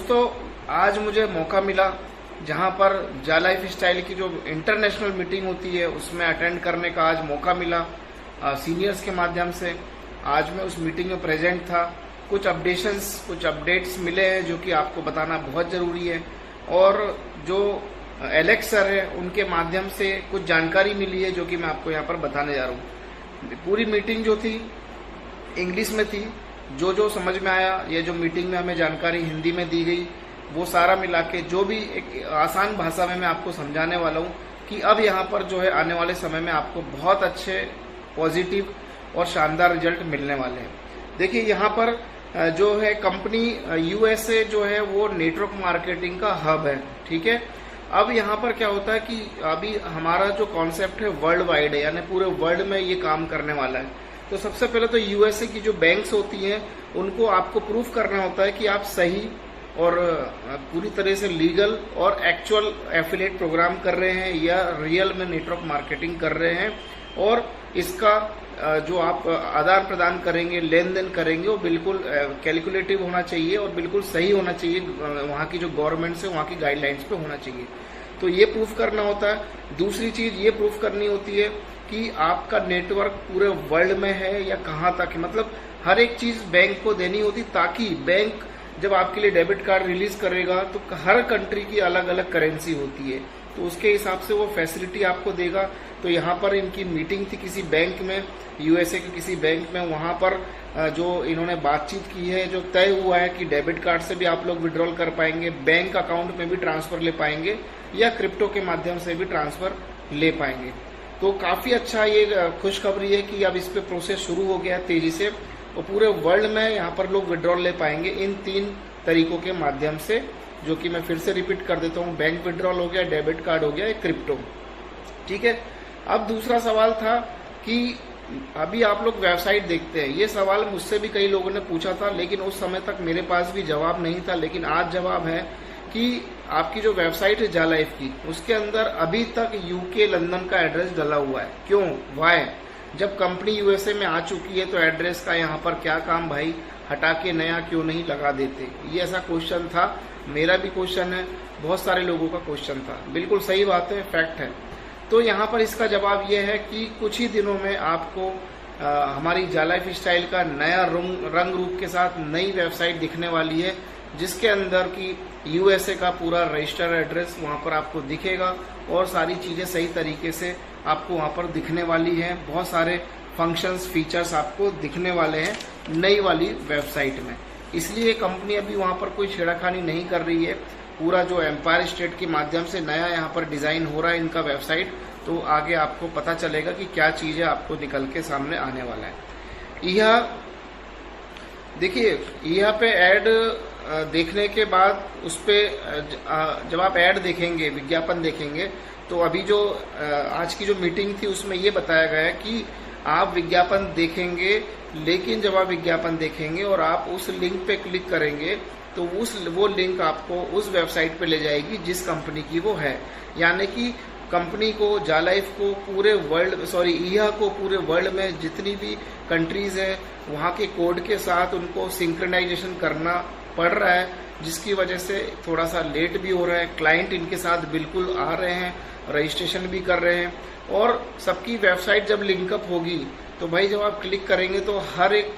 दोस्तों, आज मुझे मौका मिला जहां पर जा लाइफ स्टाइल की जो इंटरनेशनल मीटिंग होती है उसमें अटेंड करने का आज मौका मिला सीनियर्स के माध्यम से। आज मैं उस मीटिंग में प्रेजेंट था। कुछ अपडेट्स मिले हैं जो कि आपको बताना बहुत ज़रूरी है, और जो एलेक्स सर है उनके माध्यम से कुछ जानकारी मिली है जो कि मैं आपको यहाँ पर बताने जा रहा हूँ। पूरी मीटिंग जो थी इंग्लिश में थी, जो समझ में आया या जो मीटिंग में हमें जानकारी हिंदी में दी गई वो सारा मिला के जो भी एक आसान भाषा में मैं आपको समझाने वाला हूँ कि अब यहाँ पर जो है आने वाले समय में आपको बहुत अच्छे पॉजिटिव और शानदार रिजल्ट मिलने वाले हैं। देखिए, यहाँ पर जो है कंपनी यूएसए जो है वो नेटवर्क मार्केटिंग का हब है, ठीक है। अब यहाँ पर क्या होता है कि अभी हमारा जो कॉन्सेप्ट है वर्ल्ड वाइड है, यानी पूरे वर्ल्ड में ये काम करने वाला है। तो सबसे पहले तो यूएसए की जो बैंक्स होती हैं उनको आपको प्रूफ करना होता है कि आप सही और पूरी तरह से लीगल और एक्चुअल एफिलिएट प्रोग्राम कर रहे हैं या रियल में नेटवर्क मार्केटिंग कर रहे हैं, और इसका जो आप आदान प्रदान करेंगे, लेन देन करेंगे, वो बिल्कुल कैलकुलेटिव होना चाहिए और बिल्कुल सही होना चाहिए। वहाँ की जो गवर्नमेंट है वहाँ की गाइडलाइंस पे होना चाहिए। तो ये प्रूफ करना होता है। दूसरी चीज ये प्रूफ करनी होती है कि आपका नेटवर्क पूरे वर्ल्ड में है या कहाँ तक है। मतलब हर एक चीज बैंक को देनी होती, ताकि बैंक जब आपके लिए डेबिट कार्ड रिलीज करेगा तो हर कंट्री की अलग अलग करेंसी होती है, तो उसके हिसाब से वो फैसिलिटी आपको देगा। तो यहाँ पर इनकी मीटिंग थी किसी बैंक में, यूएसए के किसी बैंक में। वहाँ पर जो इन्होंने बातचीत की है, जो तय हुआ है कि डेबिट कार्ड से भी आप लोग विड्रॉल कर पाएंगे, बैंक अकाउंट में भी ट्रांसफर ले पाएंगे या क्रिप्टो के माध्यम से भी ट्रांसफर ले पाएंगे। तो काफी अच्छा ये खुशखबरी है कि अब इस पे प्रोसेस शुरू हो गया तेजी से, और पूरे वर्ल्ड में यहाँ पर लोग विड्रॉल ले पाएंगे इन 3 तरीकों के माध्यम से, जो कि मैं फिर से रिपीट कर देता हूँ। बैंक विड्रॉल हो गया, डेबिट कार्ड हो गया, क्रिप्टो, ठीक है। अब दूसरा सवाल था कि अभी आप लोग वेबसाइट देखते हैं। ये सवाल मुझसे भी कई लोगों ने पूछा था, लेकिन उस समय तक मेरे पास भी जवाब नहीं था। लेकिन आज जवाब है कि आपकी जो वेबसाइट है जा लाइफ की, उसके अंदर अभी तक यूके लंदन का एड्रेस डला हुआ है। क्यों? वाई? जब कंपनी यूएसए में आ चुकी है तो एड्रेस का यहाँ पर क्या काम भाई, हटा के नया क्यों नहीं लगा देते? ये ऐसा क्वेश्चन था, मेरा भी क्वेश्चन है, बहुत सारे लोगों का क्वेश्चन था। बिल्कुल सही बात है, फैक्ट है। तो यहाँ पर इसका जवाब ये है कि कुछ ही दिनों में आपको हमारी जा लाइफ स्टाइल का नया रंग रूप के साथ नई वेबसाइट दिखने वाली है, जिसके अंदर की यूएसए का पूरा रजिस्टर एड्रेस वहाँ पर आपको दिखेगा और सारी चीजें सही तरीके से आपको वहाँ पर दिखने वाली हैं। बहुत सारे फंक्शंस, फीचर्स आपको दिखने वाले हैं नई वाली वेबसाइट में। इसलिए कंपनी अभी वहाँ पर कोई छेड़खानी नहीं कर रही है। पूरा जो एम्पायर स्टेट के माध्यम से नया यहाँ पर डिजाइन हो रहा है इनका वेबसाइट, तो आगे आपको पता चलेगा कि क्या चीजें आपको निकल के सामने आने वाला है। यह देखिए, यहाँ पे ऐड देखने के बाद उस पे जब आप ऐड देखेंगे, विज्ञापन देखेंगे, तो अभी जो आज की जो मीटिंग थी उसमें ये बताया गया है कि आप विज्ञापन देखेंगे, लेकिन जब आप विज्ञापन देखेंगे और आप उस लिंक पे क्लिक करेंगे तो वो लिंक आपको उस वेबसाइट पे ले जाएगी जिस कंपनी की वो है। यानी कि कंपनी को, जा लाइफ को पूरे वर्ल्ड, ईहा को पूरे वर्ल्ड में जितनी भी कंट्रीज है वहाँ के कोड के साथ उनको सिंक्रोनाइजेशन करना पड़ रहा है, जिसकी वजह से थोड़ा सा लेट भी हो रहा है। क्लाइंट इनके साथ बिल्कुल आ रहे हैं, रजिस्ट्रेशन भी कर रहे हैं, और सबकी वेबसाइट जब लिंकअप होगी तो भाई जब आप क्लिक करेंगे तो हर एक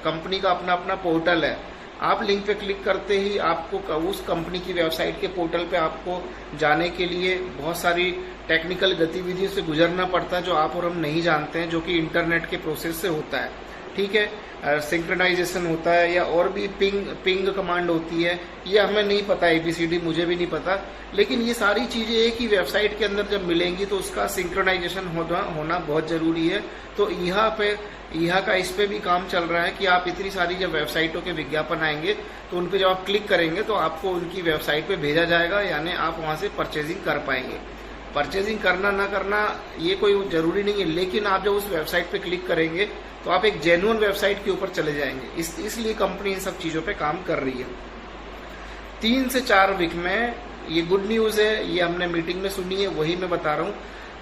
कंपनी का अपना अपना पोर्टल है। आप लिंक पे क्लिक करते ही आपको उस कंपनी की वेबसाइट के पोर्टल पे आपको जाने के लिए बहुत सारी टेक्निकल गतिविधियों से गुजरना पड़ता है, जो आप और हम नहीं जानते हैं, जो कि इंटरनेट के प्रोसेस से होता है, ठीक है। सिंक्रोनाइजेशन होता है या और भी पिंग कमांड होती है, ये हमें नहीं पता, ABCD मुझे भी नहीं पता। लेकिन ये सारी चीजें एक ही वेबसाइट के अंदर जब मिलेंगी तो उसका सिंक्रोनाइजेशन होना बहुत जरूरी है। तो यहाँ का इस पे भी काम चल रहा है कि आप इतनी सारी जब वेबसाइटों के विज्ञापन आएंगे तो उन पे जब आप क्लिक करेंगे तो आपको उनकी वेबसाइट पे भेजा जाएगा, यानी आप वहां से परचेजिंग कर पाएंगे। परचेजिंग करना ना करना ये कोई जरूरी नहीं है, लेकिन आप जब उस वेबसाइट पे क्लिक करेंगे तो आप एक जेन्युइन वेबसाइट के ऊपर चले जाएंगे। इसलिए कंपनी इन सब चीजों पे काम कर रही है। 3 से 4 वीक में, ये गुड न्यूज है, ये हमने मीटिंग में सुनी है, वही मैं बता रहा हूँ।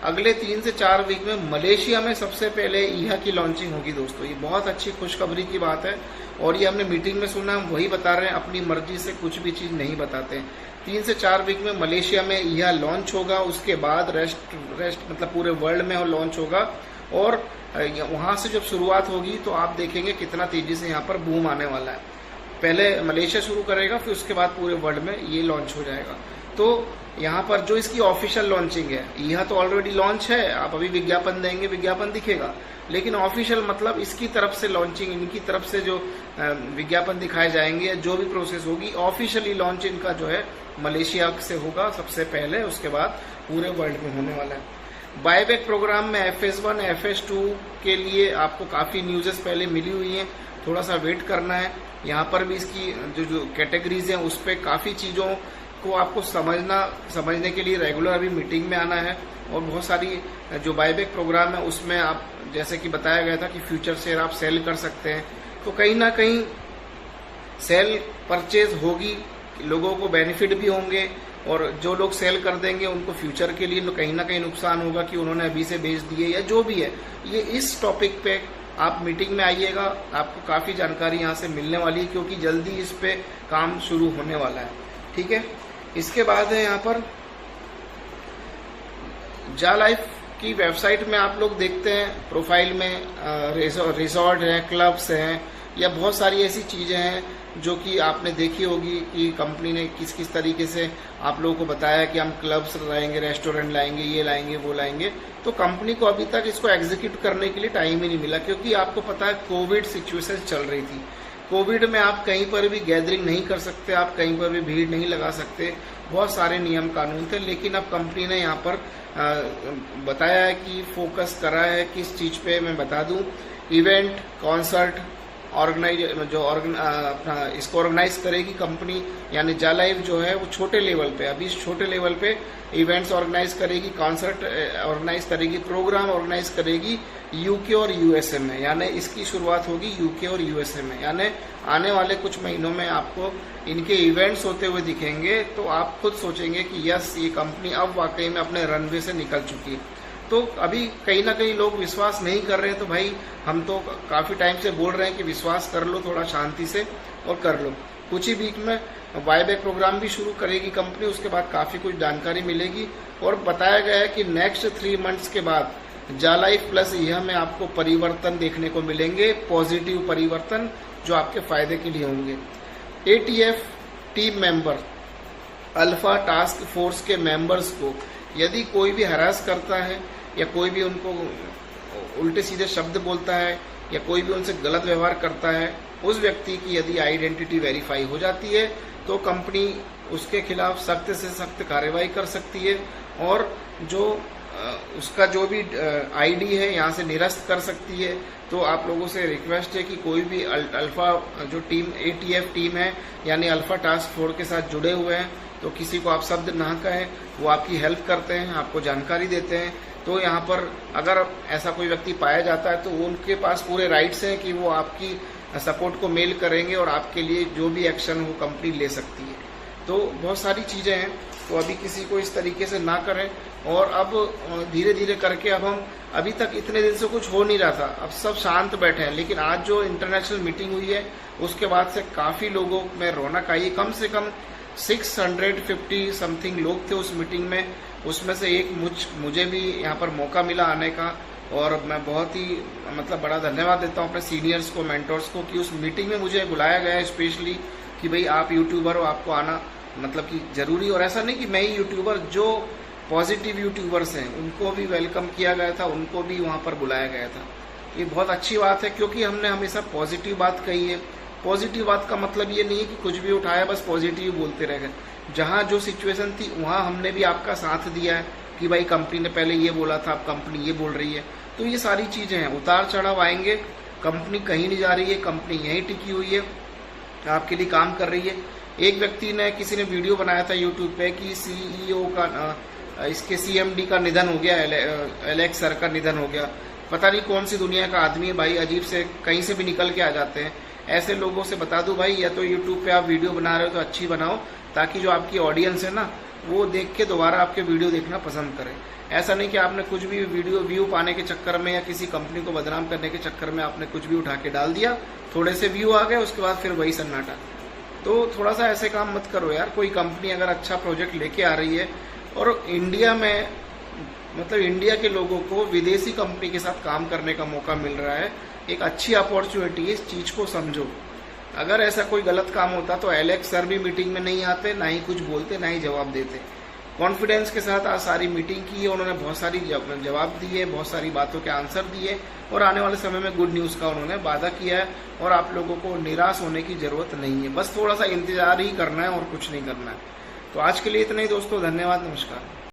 अगले 3 से 4 वीक में मलेशिया में सबसे पहले ईहा की लॉन्चिंग होगी दोस्तों। ये बहुत अच्छी खुशखबरी की बात है और ये हमने मीटिंग में सुना, हम वही बता रहे हैं, अपनी मर्जी से कुछ भी चीज़ नहीं बताते। 3 से 4 वीक में मलेशिया में ईहा लॉन्च होगा, उसके बाद रेस्ट मतलब पूरे वर्ल्ड में लॉन्च होगा और वहाँ से जब शुरुआत होगी तो आप देखेंगे कितना तेजी से यहाँ पर बूम आने वाला है। पहले मलेशिया शुरू करेगा, फिर उसके बाद पूरे वर्ल्ड में ये लॉन्च हो जाएगा। तो यहाँ पर जो इसकी ऑफिशियल लॉन्चिंग है, यह तो ऑलरेडी लॉन्च है, आप अभी विज्ञापन देंगे, विज्ञापन दिखेगा, लेकिन ऑफिशियल मतलब इसकी तरफ से लॉन्चिंग, इनकी तरफ से जो विज्ञापन दिखाए जाएंगे, जो भी प्रोसेस होगी, ऑफिशियली लॉन्च इनका जो है मलेशिया से होगा सबसे पहले, उसके बाद पूरे वर्ल्ड में होने वाला है। बायबैक प्रोग्राम में FS1 FS2 के लिए आपको काफ़ी न्यूज़ेस पहले मिली हुई हैं, थोड़ा सा वेट करना है। यहाँ पर भी इसकी जो कैटेगरीज हैं उस पर काफ़ी चीज़ों को आपको समझने के लिए रेगुलर अभी मीटिंग में आना है। और बहुत सारी जो बायबैक प्रोग्राम है उसमें आप, जैसे कि बताया गया था कि फ्यूचर शेयर आप सेल कर सकते हैं, तो कहीं ना कहीं सेल परचेज होगी, लोगों को बेनिफिट भी होंगे और जो लोग सेल कर देंगे उनको फ्यूचर के लिए कहीं ना कहीं नुकसान होगा कि उन्होंने अभी से बेच दिए या जो भी है। ये इस टॉपिक पे आप मीटिंग में आइएगा, आपको काफ़ी जानकारी यहाँ से मिलने वाली है क्योंकि जल्दी इस पे काम शुरू होने वाला है। ठीक है, इसके बाद है यहाँ पर जा लाइफ की वेबसाइट में आप लोग देखते हैं प्रोफाइल में रिसोर्ट है, क्लब्स हैं या बहुत सारी ऐसी चीज़ें हैं जो कि आपने देखी होगी कि कंपनी ने किस किस तरीके से आप लोगों को बताया कि हम क्लब्स लाएंगे, रेस्टोरेंट लाएंगे, ये लाएंगे, वो लाएंगे। तो कंपनी को अभी तक इसको एग्जीक्यूट करने के लिए टाइम ही नहीं मिला क्योंकि आपको पता है कोविड सिचुएशन चल रही थी। कोविड में आप कहीं पर भी गैदरिंग नहीं कर सकते, आप कहीं पर भी भीड़ नहीं लगा सकते, बहुत सारे नियम कानून थे। लेकिन अब कंपनी ने यहाँ पर बताया है कि फोकस करा है किस चीज़ पे, मैं बता दूं, इवेंट, कॉन्सर्ट इसको ऑर्गेनाइज करेगी कंपनी, यानी जा लाइफ जो है वो छोटे लेवल पे, अभी छोटे लेवल पे इवेंट्स ऑर्गेनाइज करेगी, कॉन्सर्ट ऑर्गेनाइज करेगी, प्रोग्राम ऑर्गेनाइज करेगी यूके और यूएसए में, यानी इसकी शुरुआत होगी यूके और यूएसए में। यानी आने वाले कुछ महीनों में आपको इनके इवेंट्स होते हुए दिखेंगे तो आप खुद सोचेंगे कि यस, ये कंपनी अब वाकई में अपने रनवे से निकल चुकी है। तो अभी कहीं ना कहीं लोग विश्वास नहीं कर रहे हैं, तो भाई हम तो काफ़ी टाइम से बोल रहे हैं कि विश्वास कर लो थोड़ा शांति से और कर लो। कुछ ही वीक में बायबैक प्रोग्राम भी शुरू करेगी कंपनी, उसके बाद काफ़ी कुछ जानकारी मिलेगी और बताया गया है कि नेक्स्ट 3 मंथ्स के बाद जा लाइफ प्लस यह में आपको परिवर्तन देखने को मिलेंगे, पॉजिटिव परिवर्तन जो आपके फायदे के लिए होंगे। ATF team member, alpha task force के मेंबर्स को यदि कोई भी हरास करता है या कोई भी उनको उल्टे सीधे शब्द बोलता है या कोई भी उनसे गलत व्यवहार करता है, उस व्यक्ति की यदि आइडेंटिटी वेरीफाई हो जाती है तो कंपनी उसके खिलाफ सख्त से सख्त कार्रवाई कर सकती है और जो उसका जो भी आईडी है यहाँ से निरस्त कर सकती है। तो आप लोगों से रिक्वेस्ट है कि कोई भी अल्फा जो टीम ATF टीम है यानी अल्फा टास्क फोर्स के साथ जुड़े हुए हैं तो किसी को आप शब्द ना कहें, वो आपकी हेल्प करते हैं, आपको जानकारी देते हैं। तो यहाँ पर अगर ऐसा कोई व्यक्ति पाया जाता है तो उनके पास पूरे राइट्स हैं कि वो आपकी सपोर्ट को मेल करेंगे और आपके लिए जो भी एक्शन वो कंपनी ले सकती है। तो बहुत सारी चीज़ें हैं, तो अभी किसी को इस तरीके से ना करें। और अब धीरे धीरे करके अब हम, अभी तक इतने दिन से कुछ हो नहीं रहा था, अब सब शांत बैठे हैं, लेकिन आज जो इंटरनेशनल मीटिंग हुई है उसके बाद से काफ़ी लोगों में रौनक आई। कम से कम 650 समथिंग लोग थे उस मीटिंग में, उसमें से एक मुझे भी यहाँ पर मौका मिला आने का और मैं बहुत ही मतलब बड़ा धन्यवाद देता हूँ अपने सीनियर्स को, मेंटर्स को कि उस मीटिंग में मुझे बुलाया गया है स्पेशली कि भाई आप यूट्यूबर हो, आपको आना मतलब कि ज़रूरी। और ऐसा नहीं कि मैं ही यूट्यूबर, जो पॉजिटिव यूट्यूबर्स हैं उनको भी वेलकम किया गया था, उनको भी वहाँ पर बुलाया गया था। ये बहुत अच्छी बात है क्योंकि हमने हमेशा पॉजिटिव बात कही है। पॉजिटिव बात का मतलब ये नहीं है कि कुछ भी उठाया बस पॉजिटिव बोलते रह गए। जहाँ जो सिचुएशन थी वहाँ हमने भी आपका साथ दिया है कि भाई कंपनी ने पहले ये बोला था, अब कंपनी ये बोल रही है। तो ये सारी चीज़ें हैं, उतार चढ़ाव आएंगे, कंपनी कहीं नहीं जा रही है, कंपनी यहीं टिकी हुई है, आपके लिए काम कर रही है। एक व्यक्ति ने, किसी ने वीडियो बनाया था यूट्यूब पे कि CEO का, इसके CMD का निधन हो गया, एलेक्स सर का निधन हो गया। पता नहीं कौन सी दुनिया का आदमी है भाई, अजीब से कहीं से भी निकल के आ जाते हैं। ऐसे लोगों से बता दूं भाई, या तो यूट्यूब पे आप वीडियो बना रहे हो तो अच्छी बनाओ, ताकि जो आपकी ऑडियंस है ना वो देख के दोबारा आपके वीडियो देखना पसंद करे। ऐसा नहीं कि आपने कुछ भी वीडियो व्यू पाने के चक्कर में या किसी कंपनी को बदनाम करने के चक्कर में आपने कुछ भी उठा के डाल दिया, थोड़े से व्यू आ गए, उसके बाद फिर वही सन्नाटा। तो थोड़ा सा ऐसे काम मत करो यार। कोई कंपनी अगर अच्छा प्रोजेक्ट लेके आ रही है और इंडिया में मतलब इंडिया के लोगों को विदेशी कंपनी के साथ काम करने का मौका मिल रहा है, एक अच्छी अपॉर्चुनिटी है, इस चीज को समझो। अगर ऐसा कोई गलत काम होता तो एलेक्स सर भी मीटिंग में नहीं आते, ना ही कुछ बोलते, ना ही जवाब देते। कॉन्फिडेंस के साथ आज सारी मीटिंग की है, उन्होंने बहुत सारी जवाब दिए, बहुत सारी बातों के आंसर दिए और आने वाले समय में गुड न्यूज का उन्होंने वादा किया है। और आप लोगों को निराश होने की जरूरत नहीं है, बस थोड़ा सा इंतजार ही करना है और कुछ नहीं करना है। तो आज के लिए इतना ही दोस्तों, धन्यवाद, नमस्कार।